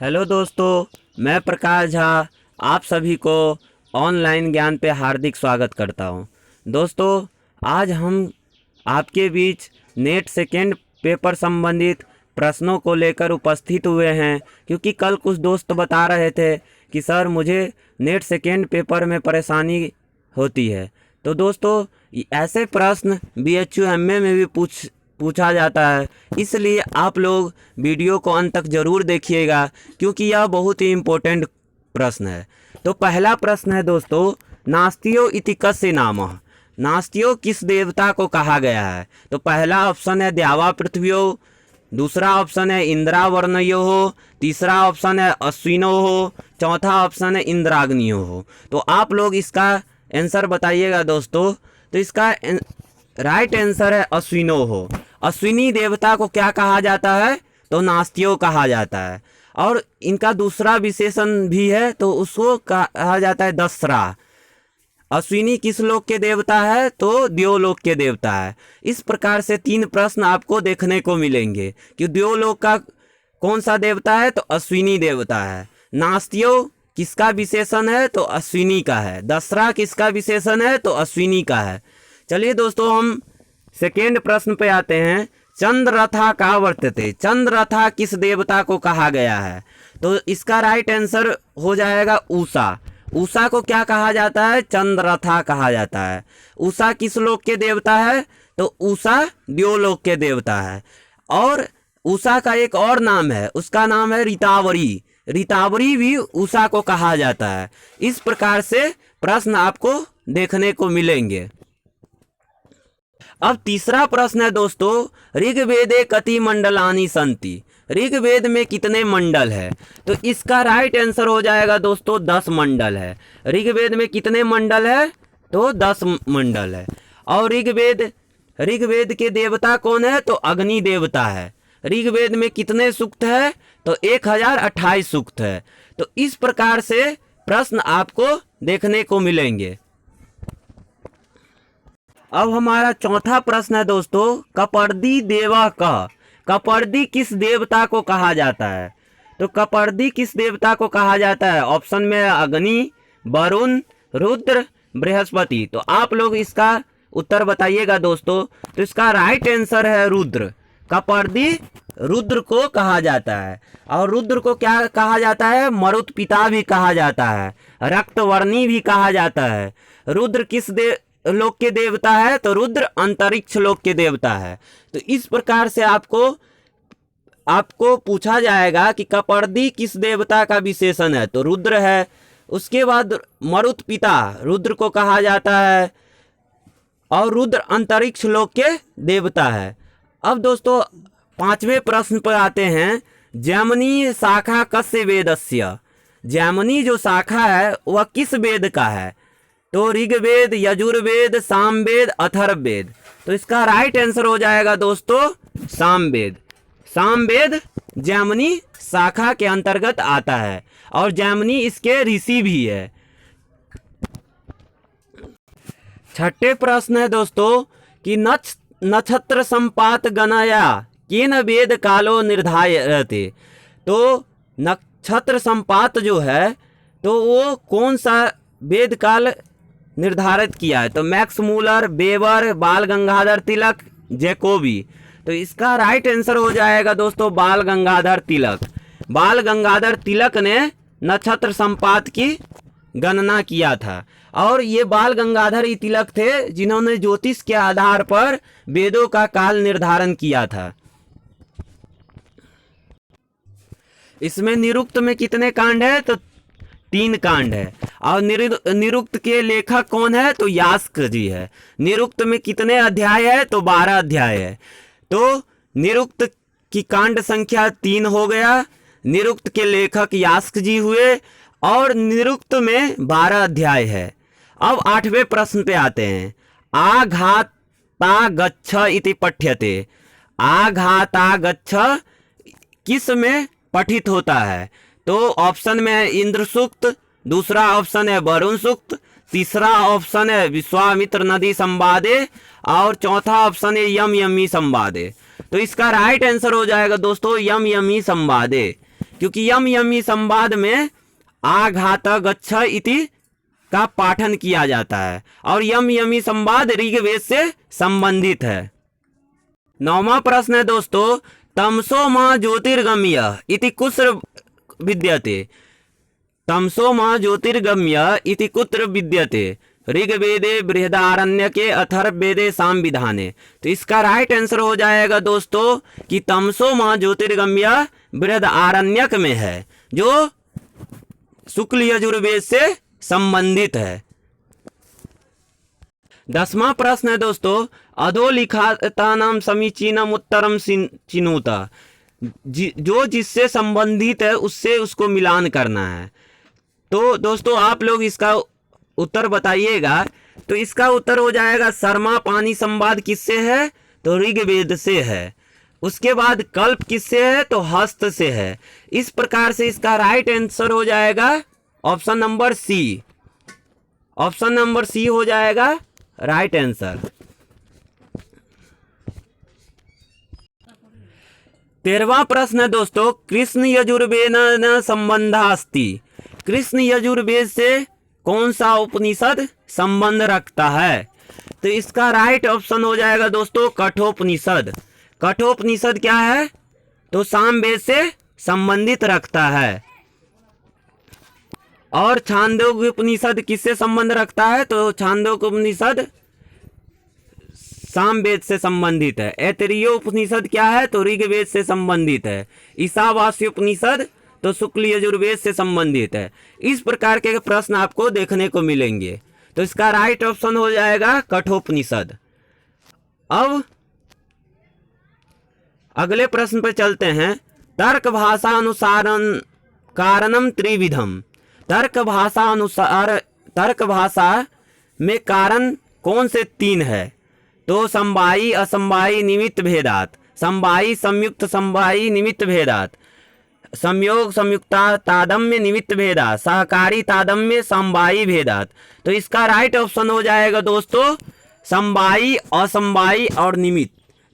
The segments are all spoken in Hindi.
हेलो दोस्तों, मैं प्रकाश झा आप सभी को ऑनलाइन ज्ञान पे हार्दिक स्वागत करता हूं। दोस्तों, आज हम आपके बीच नेट सेकेंड पेपर संबंधित प्रश्नों को लेकर उपस्थित हुए हैं, क्योंकि कल कुछ दोस्त बता रहे थे कि सर मुझे नेट सेकेंड पेपर में परेशानी होती है। तो दोस्तों, ऐसे प्रश्न BHU MA में भी पूछा जाता है, इसलिए आप लोग वीडियो को अंत तक ज़रूर देखिएगा, क्योंकि यह बहुत ही इम्पोर्टेंट प्रश्न है। तो पहला प्रश्न है दोस्तों, नास्तियो इति कस्य नामः। नास्तियो किस देवता को कहा गया है? तो पहला ऑप्शन है द्यावा पृथ्व्यो, दूसरा ऑप्शन है इंद्रावर्णयो हो, तीसरा ऑप्शन है अश्विनो हो, चौथा ऑप्शन है इंद्राग्नियो हो। तो आप लोग इसका आंसर बताइएगा दोस्तों। तो इसका राइट आंसर है अश्विनो हो। अश्विनी देवता को क्या कहा जाता है? तो नास्तियो कहा जाता है। और इनका दूसरा विशेषण भी है, तो उसको कहा जाता है दसरा। अश्विनी किस लोक के देवता है? तो द्योलोक के देवता है। इस प्रकार से 3 प्रश्न आपको देखने को मिलेंगे कि द्योलोक का कौन सा देवता है? तो अश्विनी देवता है। नास्तियो किसका विशेषण है? तो अश्विनी का है। दसरा किसका विशेषण है? तो अश्विनी का है। चलिए दोस्तों, हम सेकेंड प्रश्न पे आते हैं। चंद्ररथा का वर्तते। चंद्ररथा किस देवता को कहा गया है? तो इसका राइट आंसर हो जाएगा उषा। उषा को क्या कहा जाता है? चंद्ररथा कहा जाता है। उषा किस लोक के देवता है? तो उषा द्योलोक के देवता है। और उषा का एक और नाम है, उसका नाम है ऋतावरी। ऋतावरी भी उषा को कहा जाता है। इस प्रकार से प्रश्न आपको देखने को मिलेंगे। अब तीसरा प्रश्न है दोस्तों, ऋग्वेदे कति मंडलानि सन्ति। ऋग्वेद में कितने मंडल है? तो इसका राइट आंसर हो जाएगा दोस्तों 10 मंडल है। ऋग्वेद में कितने मंडल है? तो 10 मंडल है। और ऋग्वेद के देवता कौन है? तो अग्नि देवता है। ऋग्वेद में कितने सूक्त है? तो 1028 सूक्त है। तो इस प्रकार से प्रश्न आपको देखने को मिलेंगे। अब हमारा चौथा प्रश्न है दोस्तों, कपर्दी देवा का। कपर्दी किस देवता को कहा जाता है? तो कपर्दी किस देवता को कहा जाता है? ऑप्शन में अग्नि, वरुण, रुद्र, बृहस्पति। तो आप लोग इसका उत्तर बताइएगा दोस्तों। तो इसका राइट आंसर है रुद्र। कपर्दी रुद्र को कहा जाता है। और रुद्र को क्या कहा जाता है? मरुत पिता भी कहा जाता है, रक्तवर्णी भी कहा जाता है। रुद्र किस लोक के देवता है? तो रुद्र अंतरिक्ष लोक के देवता है। तो इस प्रकार से आपको पूछा जाएगा कि कपर्दी किस देवता का विशेषण है? तो रुद्र है। उसके बाद मरुत पिता रुद्र को कहा जाता है, और रुद्र अंतरिक्ष लोक के देवता है। अब दोस्तों 5वें प्रश्न पर आते हैं। जैमिनी शाखा कस्य वेदस्य। जैमिनी जो शाखा है वह किस वेद का है? तो ऋग्वेद, यजुर्वेद, सामवेद, अथर्ववेद। तो इसका राइट आंसर हो जाएगा दोस्तों सामवेद। सामवेद जैमिनी शाखा के अंतर्गत आता है, और जैमिनी इसके ऋषि भी है। छठे प्रश्न है दोस्तों कि नक्षत्र संपात गणया केन वेद कालो निर्धार्यते। तो नक्षत्र संपात जो है तो वो कौन सा वेद काल निर्धारित किया है? तो मैक्स मूलर, वेबर, बाल गंगाधर तिलक, जैकोबी। तो इसका राइट आंसर हो जाएगा दोस्तों बाल गंगाधर तिलक। बाल गंगाधर तिलक ने नक्षत्र संपात की गणना किया था। और ये बाल गंगाधर तिलक थे जिन्होंने ज्योतिष के आधार पर वेदों का काल निर्धारण किया था। इसमें निरुक्त में कितने कांड है? तो 3 कांड है। और निरुक्त के लेखक कौन है? तो यास्क जी है। निरुक्त में कितने अध्याय है? तो 12 अध्याय है। तो निरुक्त की कांड संख्या 3 हो गया। निरुक्त के लेखक यास्क जी हुए, और निरुक्त में 12 अध्याय है। अब 8वें प्रश्न पे आते हैं। आघाता गच्छ इति पठ्यते। आघाता गच्छ किस में पठित होता है? तो ऑप्शन में है इंद्र सूक्त, दूसरा ऑप्शन है वरुण सूक्त, तीसरा ऑप्शन है विश्वामित्र नदी संवादे, और चौथा ऑप्शन है यम यमी संवादे। तो इसका राइट आंसर हो जाएगा दोस्तों यम यमी संवादे। क्योंकि यम यमी संवाद में आघात गच्छ इति का पाठन किया जाता है और यम यमी संवाद ऋग्वेद से संबंधित है। 9वां प्रश्न है दोस्तों, तमसो माह ज्योतिर्गम्य इति कुत्र विद्यते। तमसो माह ज्योतिर्गम्य इति कुत्र विद्यते। ऋग्वेदे बृहदारण्यके अथर्ववेदे सामविधाने। तो इसका राइट आंसर हो जाएगा दोस्तों कि तमसो माह ज्योतिर्गम्य बृहदारण्यक में है, जो शुक्ल यजुर्वेद से संबंधित है। 10वां प्रश्न है दोस्तों, अधोलिखितानां समीचीनम उत्तरम चिनुता। जो जिससे संबंधित है उससे उसको मिलान करना है। तो दोस्तों आप लोग इसका उत्तर बताइएगा। तो इसका उत्तर हो जाएगा शर्मा पानी संवाद किससे है, तो ऋग्वेद से है। उसके बाद कल्प किससे है, तो हस्त से है। इस प्रकार से इसका राइट आंसर हो जाएगा option number C. Option number C हो जाएगा राइट आंसर। 13वां प्रश्न है दोस्तों, कृष्ण यजुर्वेद संबंध अस्ति। कृष्ण यजुर्वेद से कौन सा उपनिषद संबंध रखता है। तो इसका राइट ऑप्शन हो जाएगा दोस्तों कठोपनिषद। कठोपनिषद क्या है, तो सामवेद से संबंधित रखता है। और छांदोग्य उपनिषद किससे संबंध रखता है, तो छांदोग्य उपनिषद सामवेद से संबंधित है। ऐतरेय उपनिषद क्या है, तो ऋग्वेद से संबंधित है। ईशावास्य उपनिषद तो शुक्ल यजुर्वेद से संबंधित है। इस प्रकार के प्रश्न आपको देखने को मिलेंगे। तो इसका राइट ऑप्शन हो जाएगा कठोपनिषद। अब अगले प्रश्न पर चलते हैं। तर्क भाषा अनुसार कारणम त्रिविधम। तर्क भाषा अनुसार तर्क भाषा में कारण कौन से 3 है, तो समवायी असमवायी निमित्त भेदात, समवायी संयुक्त समवायी निमित्त भेदात, संयोग संयुक्ता तादम्य निमित्त भेदात, सहकारी तादम्य समवायी भेदात। तो इसका राइट ऑप्शन हो जाएगा दोस्तों समवायी, असमवायी और निमित्त।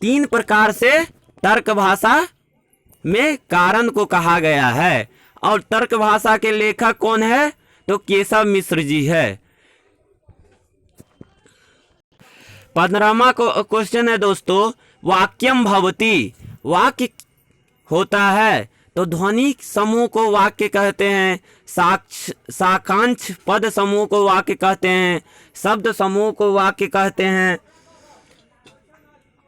3 प्रकार से तर्क भाषा में कारण को कहा गया है। और तर्क भाषा के लेखक कौन है, तो केशव मिश्र जी है। 15वां क्वेश्चन है दोस्तों, वाक्यम भवति। वाक्य होता है तो ध्वनि समूह को वाक्य कहते हैं, साकांक्ष पद समूह को वाक्य कहते हैं, शब्द समूह को वाक्य कहते हैं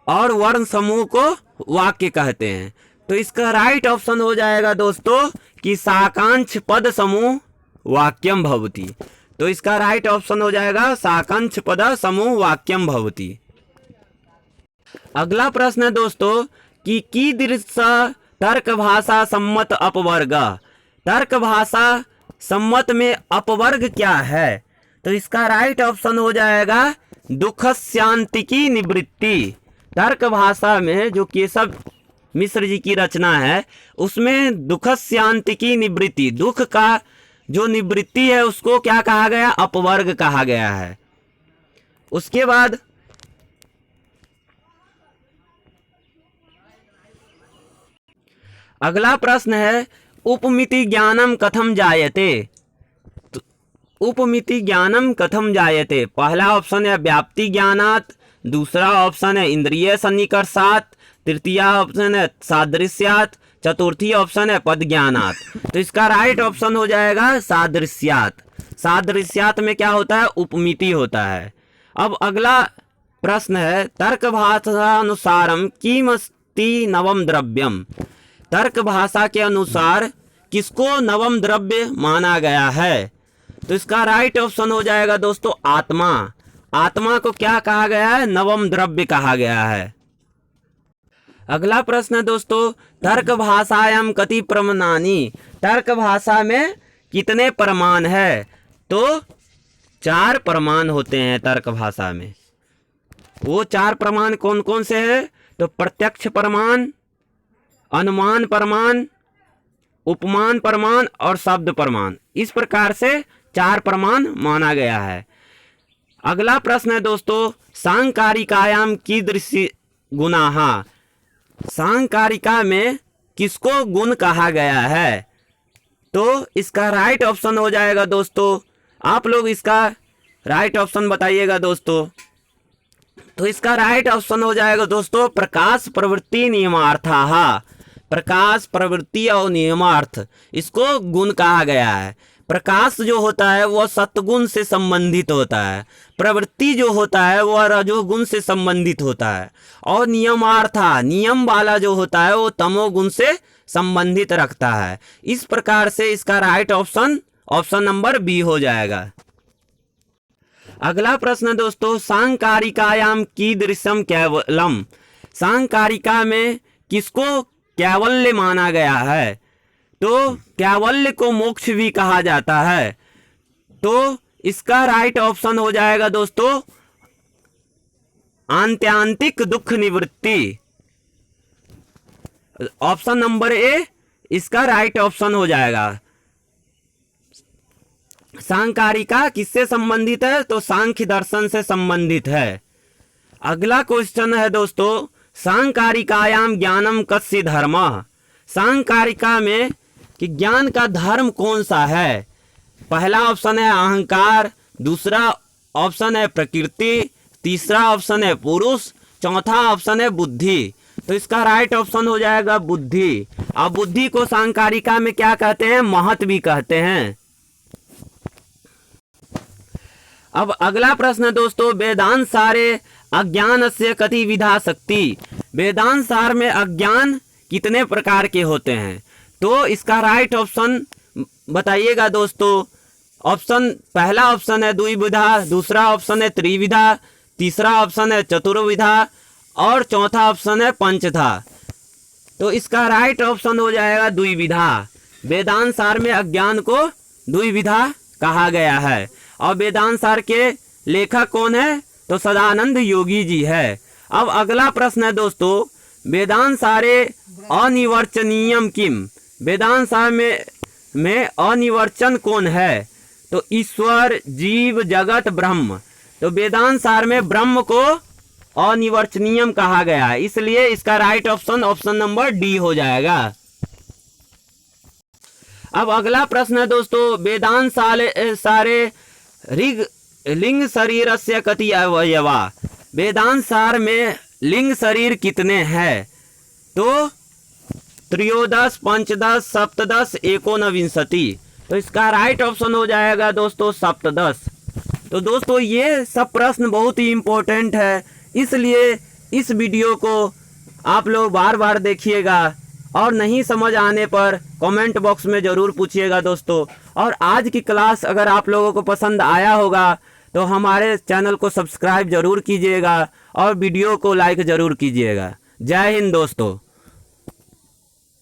और वर्ण समूह को वाक्य कहते हैं। तो इसका राइट ऑप्शन हो जाएगा दोस्तों कि साकांक्ष पद समूह वाक्यम भवति। तो इसका राइट ऑप्शन हो जाएगा साकांक्ष पद समूह वाक्यम भवति। अगला प्रश्न है दोस्तों कि कीदृश तर्क भाषा सम्मत अपवर्ग। तर्क भाषा सम्मत में अपवर्ग क्या है, तो इसका राइट ऑप्शन हो जाएगा दुःखस्यान्तिकी निवृत्ति। तर्क भाषा में जो केशव मिश्र जी की रचना है उसमें दुःखस्यान्तिकी निवृत्ति, दुख का जो निवृत्ति है उसको क्या कहा गया, अपवर्ग कहा गया है। उसके बाद अगला प्रश्न है उपमिति ज्ञानम कथम जायते। तो उपमिति ज्ञानम कथम जायते, पहला ऑप्शन है व्याप्ति ज्ञानात, दूसरा ऑप्शन है इंद्रिय सन्निकर्षात, तृतीय ऑप्शन है सादृश्यात, चतुर्थी ऑप्शन है पद ज्ञानात। तो इसका राइट ऑप्शन हो जाएगा सादृश्यात। सादृश्यात में क्या होता है, उपमिति होता है। अब अगला प्रश्न है तर्क भाषा अनुसारम किमस्ति नवम द्रव्यम। तर्क भाषा के अनुसार किसको नवम द्रव्य माना गया है, तो इसका राइट ऑप्शन हो जाएगा दोस्तों आत्मा। आत्मा को क्या कहा गया है, नवम द्रव्य कहा गया है। अगला प्रश्न है दोस्तों तर्क भाषायाम कति प्रमाणानि। तर्क भाषा में कितने प्रमाण है, तो 4 प्रमाण होते हैं तर्क भाषा में। वो 4 प्रमाण कौन कौन से हैं, तो प्रत्यक्ष प्रमाण, अनुमान प्रमाण, उपमान प्रमाण और शब्द प्रमाण। इस प्रकार से 4 प्रमाण माना गया है। अगला प्रश्न है दोस्तों सांकारिकायाम कीदृशी गुणाः। सांकारिका में किसको गुण कहा गया है? तो इसका राइट ऑप्शन हो जाएगा दोस्तों, आप लोग इसका राइट ऑप्शन बताइएगा दोस्तों। तो इसका राइट ऑप्शन हो जाएगा दोस्तों प्रकाश प्रवृत्ति नियमार्थाः। प्रकाश प्रवृत्ति और नियमार्थ, इसको गुण कहा गया है। प्रकाश जो होता है वह सत्गुण से संबंधित होता है, प्रवृत्ति जो होता है वह रजोगुण से संबंधित होता है, और नियमार्था, नियम वाला जो होता है वो तमोगुण से संबंधित रखता है। इस प्रकार से इसका right option option number B हो जाएगा। अगला प्रश्न दोस्तों, सांकारिकायाम कीदृशम कैवलम। सांकारिका में किसको कैवल्य माना गया है? तो कैवल्य को मोक्ष भी कहा जाता है। तो इसका राइट ऑप्शन हो जाएगा दोस्तों आंत्यांतिक दुख निवृत्ति। ऑप्शन नंबर ए इसका राइट ऑप्शन हो जाएगा। सांकारिका किससे संबंधित है? तो सांख्य दर्शन से संबंधित है। अगला क्वेश्चन है दोस्तों, सांकारिकायाम ज्ञानम कस्य धर्मः। सांकारिका में कि ज्ञान का धर्म कौन सा है? पहला ऑप्शन है अहंकार, दूसरा ऑप्शन है प्रकृति, तीसरा ऑप्शन है पुरुष, चौथा ऑप्शन है बुद्धि। तो इसका राइट ऑप्शन हो जाएगा बुद्धि। अब बुद्धि को सांकारिका में क्या कहते हैं? महत भी कहते हैं। अब अगला प्रश्न दोस्तों, वेदांत सारे अज्ञान से कति विधा शक्ति। वेदांत सार में अज्ञान कितने प्रकार के होते हैं? तो इसका राइट ऑप्शन बताइएगा दोस्तों। ऑप्शन पहला ऑप्शन है द्विविधा, दूसरा ऑप्शन है त्रिविधा, तीसरा ऑप्शन है चतुर्विधा और चौथा ऑप्शन है पंचधा। तो इसका राइट ऑप्शन हो जाएगा द्विविधा। वेदांत सार में अज्ञान को द्विविधा कहा गया है। और वेदांत सार के लेखक कौन है? तो सदानंद योगी जी है। अब अगला प्रश्न है दोस्तों, वेदांत सारे अनिवर्चनीयम किम। वेदांत सार में अनिवर्चन कौन है? तो ईश्वर, जीव, जगत, ब्रह्म। तो वेदांत सार में ब्रह्म को अनिवर्चनीयम कहा गया है, इसलिए इसका right option option number D हो जाएगा। अब अगला प्रश्न है दोस्तों, वेदांत सारे ऋग लिंग शरीर से कति अवयवा। वेदांत सार में लिंग शरीर कितने हैं? तो त्रयोदश, पंचदश, सप्तदश, एकोनविंशति। तो इसका राइट ऑप्शन हो जाएगा दोस्तों सप्तदश। तो दोस्तों ये सब प्रश्न बहुत ही इम्पोर्टेंट है, इसलिए इस वीडियो को आप लोग बार बार देखिएगा और नहीं समझ आने पर कमेंट बॉक्स में ज़रूर पूछिएगा दोस्तों। और आज की क्लास अगर आप लोगों को पसंद आया होगा तो हमारे चैनल को सब्सक्राइब ज़रूर कीजिएगा और वीडियो को लाइक ज़रूर कीजिएगा। जय हिंद दोस्तों।